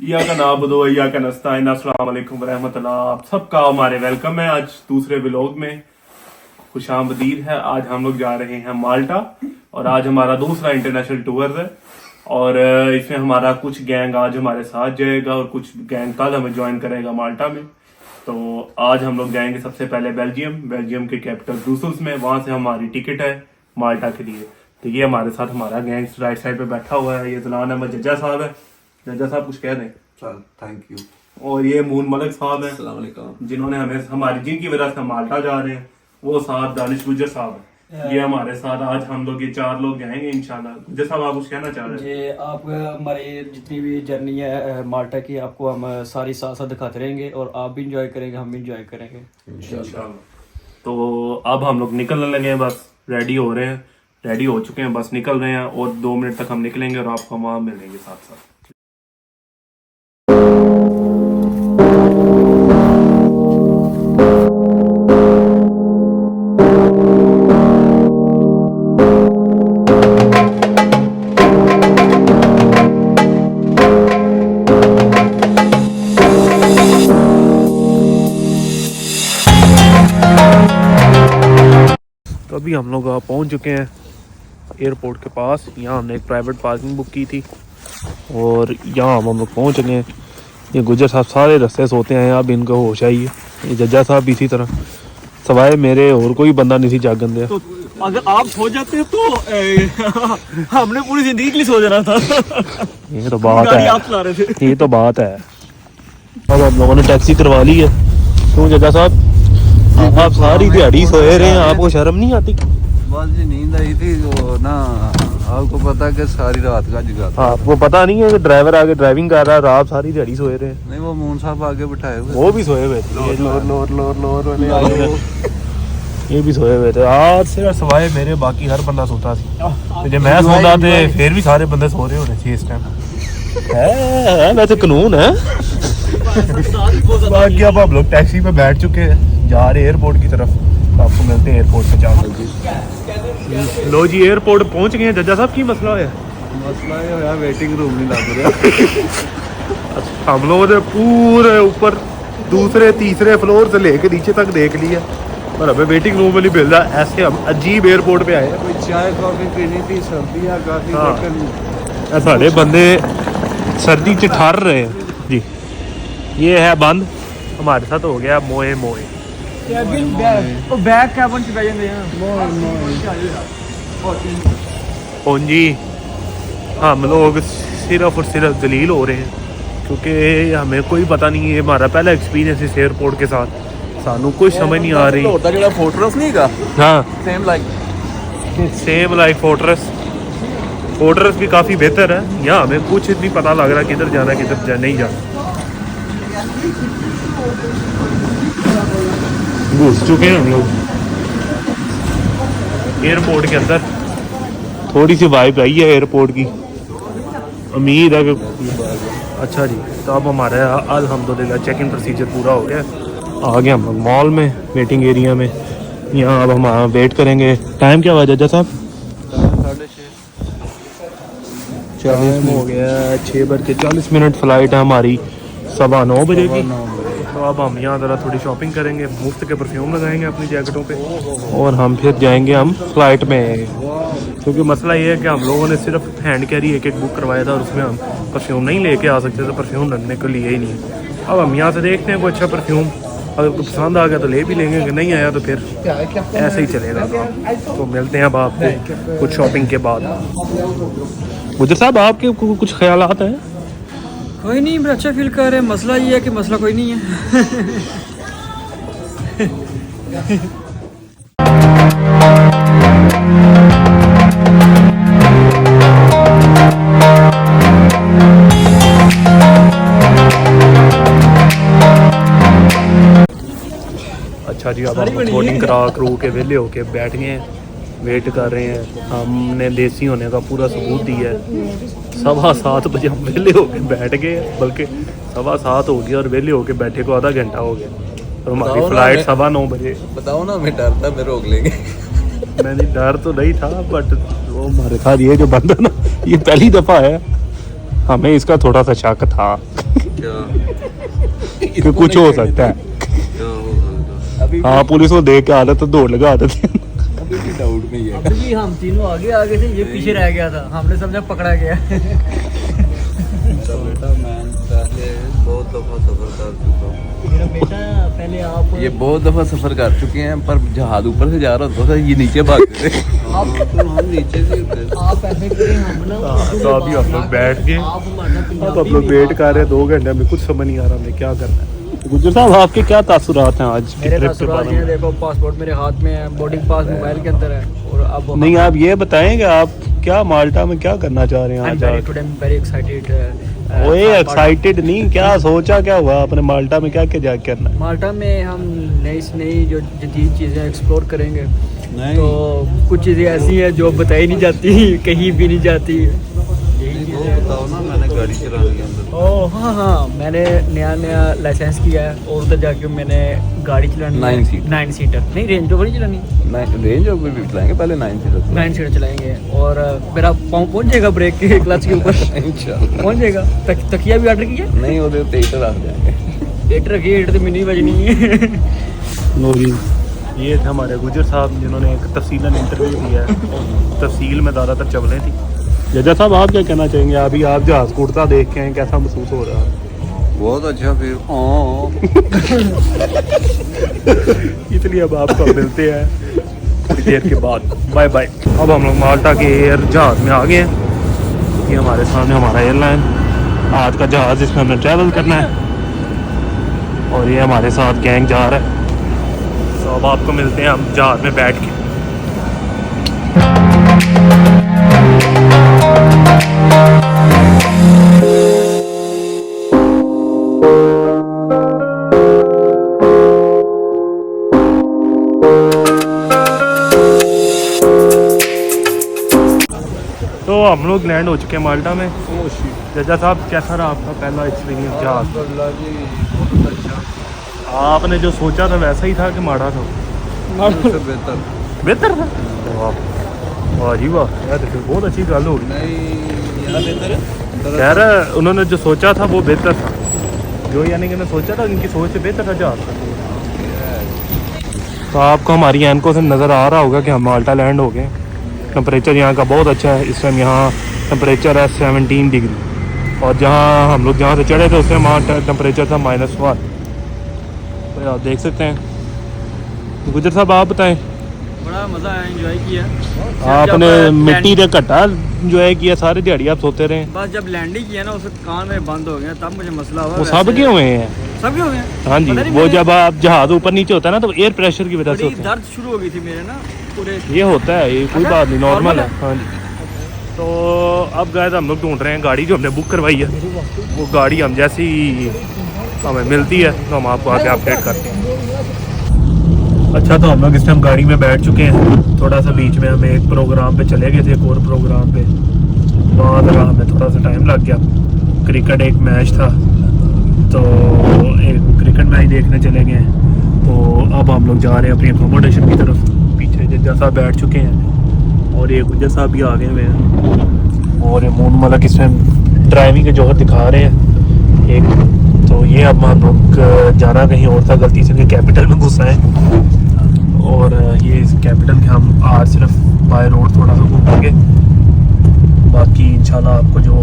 या का नाबुदो या का नस्ताइन। अस्सलाम वालेकुम रहमतुल्लाह। आप सबका हमारे वेलकम है आज दूसरे व्लॉग में। खुशामदीद है। आज हम लोग जा रहे हैं माल्टा और आज हमारा दूसरा इंटरनेशनल टूर है और इसमें हमारा कुछ गैंग आज हमारे साथ जाएगा और कुछ गैंग कल हमें ज्वाइन करेगा माल्टा में। तो आज हम लोग जाएंगे सबसे पहले बेल्जियम के कैपिटल ब्रुसेल्स में। वहां से हमारी टिकट है माल्टा के लिए। तो ये हमारे साथ हमारा गैंग राइट साइड पे बैठा हुआ है। ये जलान अहमद जज्जा साहब है। जज्जा साहब कुछ कह दें। Thank you. और ये मून मलिक साहब है अस्सलाम वालेकुम, जिन्होंने हमें हमारी जिनकी वजह से हम माल्टा जा रहे हैं। वो साहब दानिश गुजर साहब है। ये हमारे साथ आज हम लोग ये 4 लोग जाएंगे इंशाल्लाह। गुजर साहब आप कुछ कहना चाह रहे हैं? ये आप हमारी जितनी भी जर्नी है माल्टा की आपको हम सारी साथ साथ दिखाते रहेंगे और आप भी इंजॉय करेंगे, हम भी इंजॉय करेंगे इंशाल्लाह। तो अब हम लोग निकलने लगे हैं, बस रेडी हो रहे हैं, रेडी हो चुके हैं, बस निकल रहे हैं और 2 मिनट तक हम निकलेंगे और आपको वहाँ मिलेंगे साथ साथ। तो अभी हम लोग पहुंच चुके हैं एयरपोर्ट के पास। यहाँ हमने एक प्राइवेट पार्किंग बुक की थी और यहाँ हम लोग पहुंच चुके हैं। ये गुजर साहब सारे रास्ते सोते हैं, अब इनको होश आई है। ये जज्जा साहब भी इसी तरह, सवाए मेरे और कोई बंदा नहीं थी जागन दे। तो अगर आप सो जाते तो हमने पूरी जिंदगी के लिए सो जाना था। ये तो बात गाड़ी है, आप चला रहे थे। ये तो बात है। अब हम लोगों ने टैक्सी करवा ली है। क्यों जज्जा साहब आप सारी दिहाड़ी सोए रहे हैं, आपको शर्म नहीं आती? बस जी नींद आई थी वो ना, आपको पता है कि सारी रात का जगा था। आपको पता नहीं है कि ड्राइवर आगे ड्राइविंग कर रहा है, आप सारी दिहाड़ी सोए रहे हैं। नहीं वो मून साहब आगे बिठाए हुए वो भी सोए हुए थे। ये भी सोए हुए थे। आज सिर्फ सवाए मेरे, बाकी हर बंदा सोता था। तो जब मैं सोता थे फिर भी सारे बंदे सो रहे होने चाहिए इस टाइम। है वैसे कानून है। बाकी अब हम लोग टैक्सी पे बैठ चुके हैं, जा रहे एयरपोर्ट की तरफ। तो आपको मिलते हैं एयरपोर्ट पे जाकर। लो जी एयरपोर्ट पहुंच गए हैं। जज्जा साहब की मसला है? मसला ये है वेटिंग रूम नहीं लग रहा। हम लोगों ने पूरे ऊपर दूसरे तीसरे फ्लोर से लेके नीचे तक देख लिया पर हमें वेटिंग रूम में नहीं मिल रहा। ऐसे हम अजीब एयरपोर्ट पे आए हैं। कोई चाय कॉफी पीनी थी, सर्दियाँ काफी हाँ। लेकिन साढ़े बंदे सर्दी च ठर रहे हैं जी। ये है बंद। हमारे साथ हो गया मोए मोए। बैक कैबिन च बैठ और जी हम लोग सिर्फ और सिर्फ दलील हो रहे हैं क्योंकि हमें कोई पता नहीं है। हमारा पहला एक्सपीरियंस इस एयरपोर्ट के साथ, सानू कुछ समझ नहीं आ रही। फोर्ट्रेस नहीं का हाँ सेम लाइक फोर्ट्रेस भी काफ़ी बेहतर है। यहाँ हमें कुछ नहीं पता लग रहा किधर जाना किधर नहीं जाना। घुस चुके हैं हम लोग एयरपोर्ट के अंदर। थोड़ी सी वाइब आई है एयरपोर्ट की, उम्मीद है कि अच्छा जी। तो अब हमारा अल्हम्दुलिल्लाह चेक इन प्रोसीजर पूरा हो गया। आ गए हम लोग मॉल में, वेटिंग एरिया में। यहाँ अब हम वेट करेंगे। टाइम क्या हुआ जज्जा साहब? टाइम हो गया 6:40। फ्लाइट है हमारी 9:15 बजे की। तो अब हम यहाँ ज़रा थोड़ी शॉपिंग करेंगे, मुफ्त के परफ्यूम लगाएंगे अपनी जैकेटों पे और हम फिर जाएंगे हम फ्लाइट में। क्योंकि मसला ये है कि हम लोगों ने सिर्फ हैंड कैरी एक बुक करवाया था और उसमें हम परफ्यूम नहीं लेके आ सकते थे, परफ्यूम रखने को लिए ही नहीं। अब हम यहाँ से देखते हैं कोई अच्छा परफ्यूम, अगर कोई पसंद आ गया तो ले भी लेंगे, अगर नहीं आया तो फिर ऐसे ही चलेगा। तो मिलते हैं अब आपको कुछ शॉपिंग के बाद। गुजर साहब आपके कुछ ख्यालात हैं? कोई नहीं, बड़ा अच्छा फील कर रहे हैं। मसला ये है कि मसला कोई नहीं है। अच्छा जी, अब हम बोर्डिंग करा करू के वेले होके बैठ गए हैं, वेट कर रहे हैं। हमने देसी होने का पूरा सबूत दिया है। 7:15 बजे हम वेले होके बैठ गए, बल्कि 7:15 हो गया और वेले होके बैठे को आधा घंटा हो गया। और हमारी फ्लाइट 9:15 बजे। बताओ ना, मैं डरता मैं रोक लेंगे। मैंने डर तो नहीं था, बट वो हमारे साथ ये जो बंदा ना, ये पहली दफ़ा है, हमें इसका थोड़ा सा शक था। क्या कि कुछ हो सकता है। क्या हो सकता अभी हाँ पुलिस को देख के आदत तो दौड़ लगा आदत है। अभी भी डाउट में ही है। अभी भी हम तीनों आगे थे, ये पीछे रह गया था, हमने समझा पकड़ा गया। बेटा मैं पहले बहुत दफा सफर कर चुका हूँ। मेरा बेटा पहले आप ये बहुत दफा सफर कर चुके हैं, पर जहाज ऊपर से जा रहा होता था, ये नीचे भागते थे। तो हम नीचे से उतरे। आप ऐसे करें, हम ना तो अभी हम लोग बैठ गए। आप हमारा अब आप लोग वेट कर रहे हैं 2 घंटे में, कुछ समझ नहीं आ रहा हमें क्या करना है। गुज्जर साहब आपके क्या तासुरात हैं आज की मेरे ट्रिप के तासुरात बारे हैं, में? देखो पासपोर्ट मेरे हाथ में है, बोर्डिंग पास मोबाइल के अंदर है, और अब नहीं आप ये बताएंगे आप क्या माल्टा में क्या करना चाह रहे हैं आज आप? Very excited. ओए एक्साइटेड नहीं, क्या सोचा क्या हुआ आपने माल्टा में क्या क्या जाके करना है? माल्टा में हम नई से नई जो जदीद चीज़ें एक्सप्लोर करेंगे। नहीं तो कुछ चीज़ें ऐसी हैं जो बताई नहीं जाती, कहीं भी नहीं जाती। यही वो चीज़ें। बताओ ना, मैंने गाड़ी चलाने के अंदर। ओह हाँ, मैंने नया लाइसेंस किया है, और उधर जाके मैंने गाड़ी चलानी है। 9 सीटर। 9 सीटर नहीं, रेंज रोवर नहीं चलानी, रेंज ओवर भी चलाएंगे, पहले 9 सीटर 9 सीटर चलाएंगे। और मेरा पाँव पहुंच जाएगा ब्रेक के क्लच के ऊपर, इंशाल्लाह। पहुंच जाएगा। तकिया भी ऑर्डर किया, नहीं वो तो हीटर आ जाएंगे। एट रखिए, एट तो मिनी बजनी है। लो जी, ये थे हमारे गुजर साहब जिन्होंने एक तफसीलन इंटरव्यू दिया है, तफसील में ज़्यादातर चवलें थी। जजा साहब आप क्या कहना चाहेंगे? अभी आप जहाज़ उड़ता देख के हैं, कैसा महसूस हो रहा है? बहुत अच्छा फिर इसलिए अब आपको मिलते हैं थोड़ी देर के बाद। Bye bye. अब हम लोग माल्टा के एयर जहाज़ में आ गए हैं। ये हमारे सामने हमारा एयरलाइन आज का जहाज़ जिसमें हमने ट्रैवल करना है, और ये हमारे साथ गैंग जा रहा है। तो अब आपको मिलते हैं हम जहाज़ में बैठ के। तो हम लोग लैंड हो चुके हैं माल्टा में। जजा साहब कैसा रहा आपका पहला एक्सपीरियंस जहाज़? अल्हम्दुलिल्लाह जी बहुत अच्छा, आपने जो सोचा था वैसा ही था कि माड़ा था? उससे बेहतर। बेहतर था। वाह वाह जी वाह, यार तो फिर बहुत अच्छी गल होगी। नहीं यहाँ बेहतर है। कह रहा है उन्होंने जो सोचा था वो बेहतर था, जो यानी कि उन्होंने सोचा था उनकी सोच से बेहतर था जहाज़ का। तो आपको हमारी एनको से नज़र आ रहा होगा कि हम माल्टा लैंड हो गए। टेम्परेचर यहाँ का बहुत अच्छा है। इस टाइम यहाँ टेम्परेचर है 17 डिग्री, और जहाँ हम लोग जहाँ से चढ़े थे उस टाइम वहाँ टेम्परेचर था -1। तो आप देख सकते हैं। गुजर साहब आप बताएं, बड़ा मज़ा आया, एंजॉय किया। आपने जब मिट्टी के घटा जो है किया, सारी दिहाड़ी आप सोते रहे? बस जब लैंडिंग किया ना, उस वक्त कान में बंद हो गया, तब मुझे मसला हुआ। वो सब के हुए हैं। सब के हो गए। हाँ जी, पता नहीं वो मेरे- जब आप जहाज ऊपर नीचे होता है ना तो एयर प्रेशर की वजह से बड़ी होता है। दर्द शुरू हो गई थी मेरे ना पूरे। ये होता है, ये कोई अच्छा, बात नहीं, नॉर्मल normal है। हाँ जी। तो अब गाइस हम लोग ढूंढ रहे हैं गाड़ी जो हमने बुक करवाई है। वो गाड़ी हम जैसी हमें मिलती है तो हम आपको आके अपडेट करते हैं। अच्छा, तो हम लोग इस टाइम गाड़ी में बैठ चुके हैं। थोड़ा सा बीच में हम एक प्रोग्राम पे चले गए थे, एक और प्रोग्राम पे, वहाँ ज़रा हमें थोड़ा सा टाइम लग गया। क्रिकेट एक मैच था, तो एक क्रिकेट मैच देखने चले गए। तो अब हम लोग जा रहे हैं अपनी अकोमोडेशन की तरफ। पीछे जज्जा साहब बैठ चुके हैं और ये गुज्जर साहब भी आ गए हुए हैं, और ये मून मलक इस टाइम ड्राइविंग के जौहर दिखा रहे हैं एक। तो ये अब हम लोग जाना कहीं और था, गलती से कैपिटल में घुसा है, और ये इस कैपिटल के हम आज सिर्फ बाय रोड थोड़ा सा घूमेंगे। बाकी इंशाल्लाह आपको जो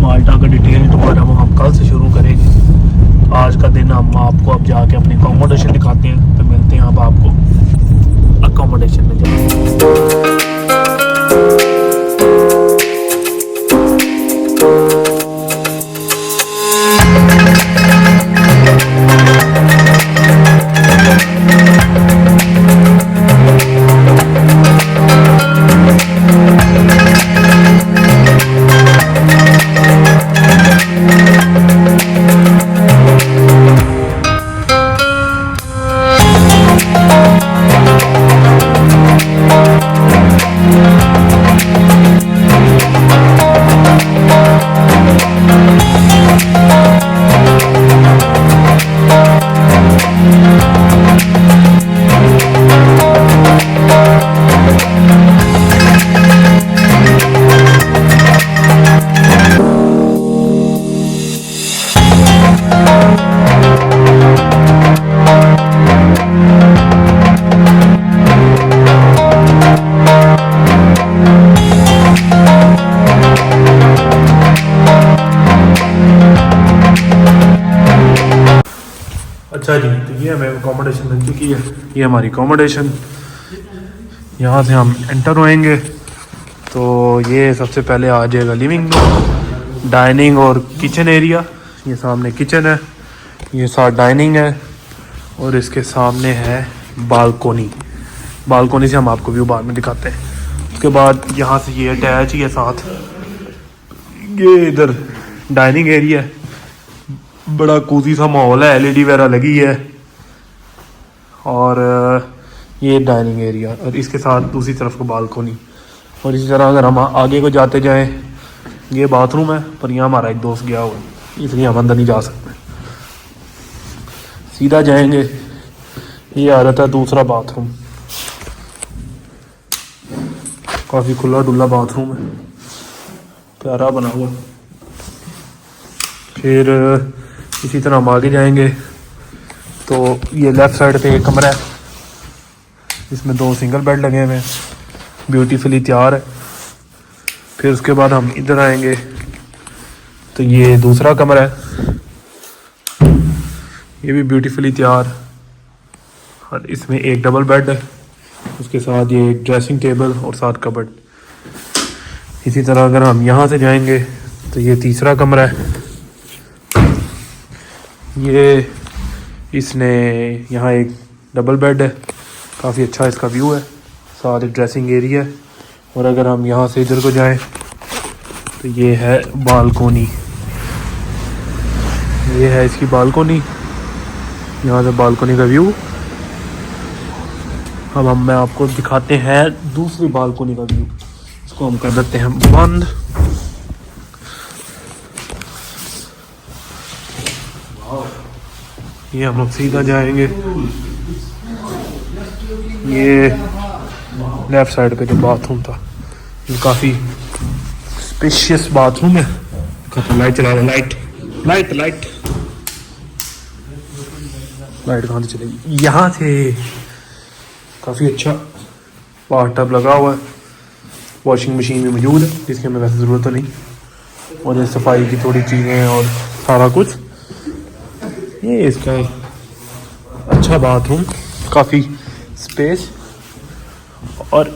माल्टा का डिटेल टूर है वो हम कल से शुरू करेंगे। आज का दिन हम आपको अब जाके अपनी अकोमोडेशन दिखाते हैं। तो मिलते हैं अब आपको अकोमोडेशन में जाके। अच्छा जी, तो ये हमें अकोमोडेशन मिल चुकी है। ये हमारी अकोमोडेशन, यहाँ से हम एंटर होएंगे तो ये सबसे पहले आ जाएगा लिविंग रूम, डाइनिंग और किचन एरिया। ये सामने किचन है, ये साथ डाइनिंग है और इसके सामने है बालकोनी। बालकोनी से हम आपको व्यू बाद में दिखाते हैं। उसके बाद यहाँ से ये अटैच ही है साथ, ये इधर डाइनिंग एरिया है, बड़ा कूजी सा माहौल है, एलईडी वगैरह लगी है। और ये डाइनिंग एरिया और इसके साथ दूसरी तरफ को बालकोनी। और इसी तरह अगर हम आगे को जाते जाएं, ये बाथरूम है पर यहाँ हमारा एक दोस्त गया हुआ है इसलिए हम अंदर नहीं जा सकते। सीधा जाएंगे, ये आ जाता है दूसरा बाथरूम। काफ़ी खुला डुल्ला बाथरूम है, प्यारा बना हुआ। फिर इसी तरह हम आगे जाएंगे तो ये लेफ़्ट साइड पे एक कमरा है, इसमें 2 सिंगल बेड लगे हुए हैं, ब्यूटीफुली तैयार है। फिर उसके बाद हम इधर आएंगे तो ये दूसरा कमरा है, ये भी ब्यूटीफुली तैयार और इसमें एक डबल बेड है, उसके साथ ये एक ड्रेसिंग टेबल और साथ कबर्ड। इसी तरह अगर हम यहाँ से जाएंगे तो ये तीसरा कमरा है, ये इसने यहाँ एक डबल बेड है, काफ़ी अच्छा इसका व्यू है, साथ एक ड्रेसिंग एरिया है। और अगर हम यहाँ से इधर को जाएं तो ये है बालकोनी, ये है इसकी बालकोनी, यहाँ से बालकोनी का व्यू। अब मैं आपको दिखाते हैं दूसरी बालकोनी का व्यू, इसको हम कर देते हैं बंद। ये हम लोग सीधा जाएंगे, ये लेफ्ट साइड पे जो बाथरूम था, ये काफ़ी स्पेशियस बाथरूम है। लाइट चला रहे, लाइट लाइट लाइट लाइट कहाँ से चलेगी? यहाँ से काफ़ी अच्छा बाथ टब लगा हुआ है, वॉशिंग मशीन भी मौजूद है जिसकी हमें वैसे ज़रूरत तो नहीं, और ये सफाई की थोड़ी चीज़ें और सारा कुछ। ये इसका अच्छा बाथरूम, काफ़ी स्पेस। और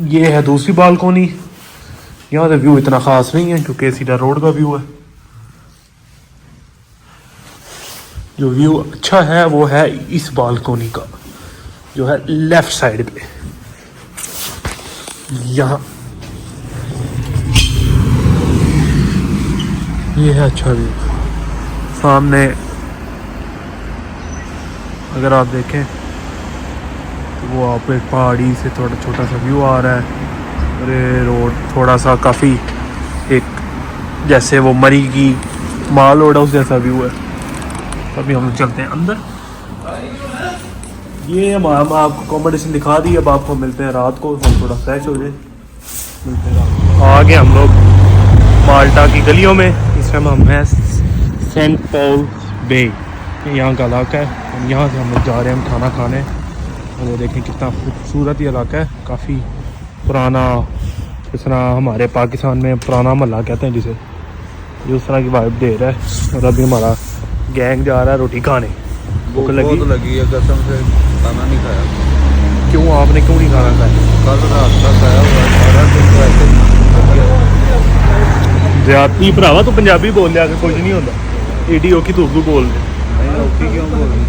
ये है दूसरी बालकोनी, यहाँ से व्यू इतना ख़ास नहीं है क्योंकि सीधा रोड का व्यू है। जो व्यू अच्छा है वो है इस बालकोनी का, जो है लेफ्ट साइड पे। यहाँ ये है अच्छा व्यू। सामने अगर आप देखें तो वो आप एक पहाड़ी से थोड़ा छोटा सा व्यू आ रहा है, और ये रोड थोड़ा सा काफ़ी एक जैसे वो मरी की माल रोड हाउस जैसा व्यू है। अभी हम लोग चलते हैं अंदर। ये हम आपको अकोमोडेशन दिखा दी, अब आपको मिलते हैं रात को, हम थोड़ा फ्रेश हो जाए, मिलते हैं रात को। आगे हम लोग माल्टा की गलियों में, इस टाइम हम हैं सेंट पॉल बे, यहाँ का इलाका है। हम यहाँ से हम लोग जा रहे हैं खाना खाने, और ये देखें कितना खूबसूरत ये इलाका है, काफ़ी पुराना, जिस तरह हमारे पाकिस्तान में पुराना महल्ला कहते हैं जिसे, जो उस तरह की वाइब दे रहा है। और अभी हमारा गैंग जा रहा है रोटी खाने। भूख लगी है कसम से, खाना नहीं खाया। क्यों, आपने क्यों नहीं खाना खाया? कल रात का खाया हुआ सारा दिन वैसे ज्यादा भरावा तू पंजाबी बोल लिया, कुछ नहीं होता, एडी औखी तू उर्दू बोल दे। नहीं औखी क्यों बोल रही?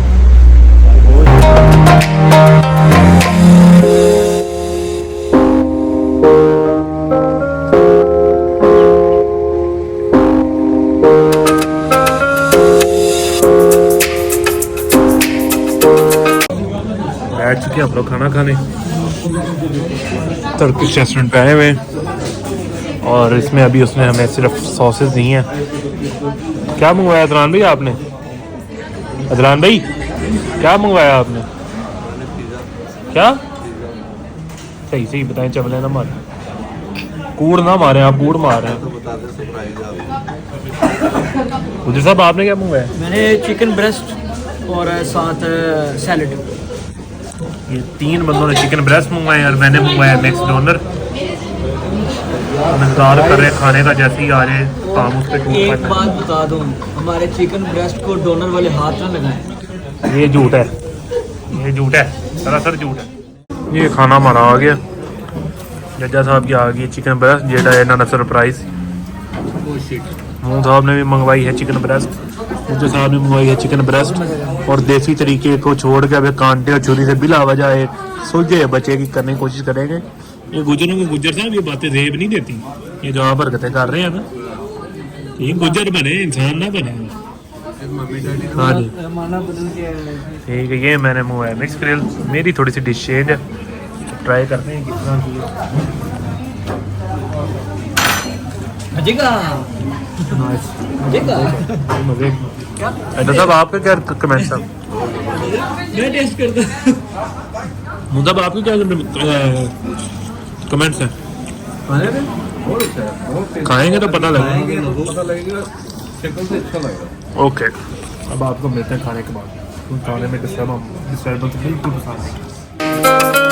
बैठ चुके हम लोग खाना खाने, टर्किश रेस्टोरेंट पे आए हुए हैं, और इसमें अभी उसने हमें सिर्फ सॉसेस दी हैं। क्या मंगवाया अदनान भाई आपने? अदनान भाई क्या मंगवाया आपने? क्या सही सही बताएं, चबले ना मारे, कूड़ ना मारे, आप कूड़ मार रहे हैं। मुझे साहब आपने क्या मंगवाया? मैंने चिकन ब्रेस्ट और साथ सैलड। ये 3 बंदों ने चिकन ब्रेस्ट मंगवाए और मैंने मंगवाया मिक्स डोनर। हम इंतजार कर रहे हैं खाने का, जैसे ही आ जाए काम उस पर। एक बात बता दूं, हमारे चिकन ब्रेस्ट को डोनर वाले हाथ ना लगाएं। ये झूठ है, ये झूठ है, सरासर झूठ है। ये खाना हमारा आ गया, जज्जा साहब की आ गई चिकन ब्रेस्ट, जेड़ा है इन्होंने सरप्राइज। मून साहब ने भी मंगवाई है चिकन ब्रेस्ट, जज्जा साहब ने मंगवाई है चिकन ब्रेस्ट। और देसी तरीके को छोड़ के अब कांटे और छुरी से बिला वजह एक सुलझे बचे की करने की कोशिश करेंगे। ये गुजरों को गुजर साहब ये बातें जेब नहीं देती, ये जो आप हरकतें कर रहे हैं ना, ये गुजर बने, इंसान ना बने। हाँ जी ठीक है, ये मैंने मंगवाया मिक्स ग्रिल, मेरी थोड़ी सी डिश चेंज है, ट्राई करते हैं किस तरह की है। मजे साहब आपके क्या कमेंट्स हैं? मैं टेस्ट करता मुझे आपके क्या कमेंट्स हैं? खाएंगे तो पता लगेगा। ओके, अब आपको मिलते हैं खाने के बाद। खाने में डिस्टर्बेंस बिल्कुल पसंद है।